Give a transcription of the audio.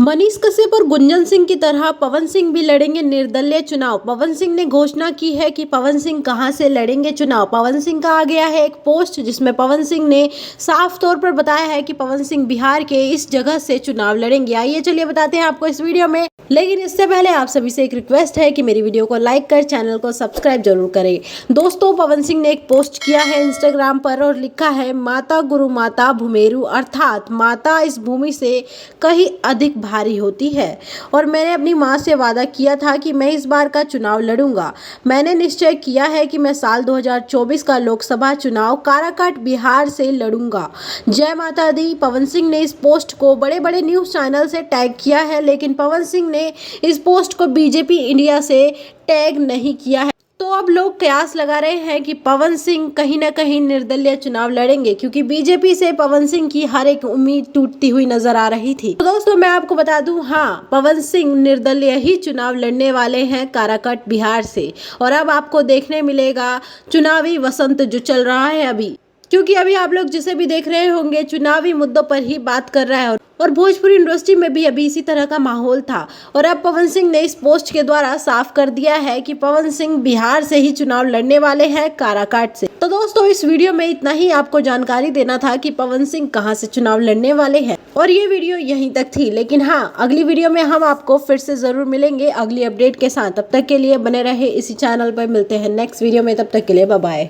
मनीष कश्यप और गुंजन सिंह की तरह पवन सिंह भी लड़ेंगे निर्दलीय चुनाव। पवन सिंह ने घोषणा की है कि पवन सिंह कहां से लड़ेंगे चुनाव। पवन सिंह का आ गया है एक पोस्ट जिसमें पवन सिंह ने साफ तौर पर बताया है कि पवन सिंह बिहार के इस जगह से चुनाव लड़ेंगे। आइए चलिए बताते हैं आपको इस वीडियो में, लेकिन इससे पहले आप सभी से एक रिक्वेस्ट है कि मेरी वीडियो को लाइक कर चैनल को सब्सक्राइब जरूर करें। दोस्तों, पवन सिंह ने एक पोस्ट किया है इंस्टाग्राम पर और लिखा है, माता गुरु माता भूमेरु, अर्थात माता इस भूमि से कहीं अधिक भारी होती है और मैंने अपनी मां से वादा किया था कि मैं इस बार का चुनाव लड़ूंगा। मैंने निश्चय किया है कि मैं साल 2024 का लोकसभा चुनाव काराकाट बिहार से लड़ूंगा। जय माता दी। पवन सिंह ने इस पोस्ट को बड़े बड़े न्यूज चैनल से टैग किया है, लेकिन पवन सिंह ने इस पोस्ट को बीजेपी इंडिया से टैग नहीं किया है। तो अब लोग कयास लगा रहे हैं कि पवन सिंह कहीं ना कहीं निर्दलीय चुनाव लड़ेंगे, क्योंकि बीजेपी से पवन सिंह की हर एक उम्मीद टूटती हुई नजर आ रही थी। तो दोस्तों, मैं आपको बता दूं, हाँ, पवन सिंह निर्दलीय ही चुनाव लड़ने वाले हैं काराकाट बिहार से। और अब आपको देखने मिलेगा चुनावी वसंत जो चल रहा है अभी, क्योंकि अभी आप लोग जिसे भी देख रहे होंगे चुनावी मुद्दों पर ही बात कर रहा है और भोजपुरी इंडस्ट्री में भी अभी इसी तरह का माहौल था। और अब पवन सिंह ने इस पोस्ट के द्वारा साफ कर दिया है कि पवन सिंह बिहार से ही चुनाव लड़ने वाले हैं, काराकाट से। तो दोस्तों, इस वीडियो में इतना ही आपको जानकारी देना था कि पवन सिंह कहां से चुनाव लड़ने वाले हैं, और ये वीडियो यहीं तक थी। लेकिन हाँ, अगली वीडियो में हम आपको फिर से जरूर मिलेंगे अगली अपडेट के साथ। तब तक के लिए बने रहे इसी चैनल पर। मिलते हैं नेक्स्ट वीडियो में, तब तक के लिए बाय बाय।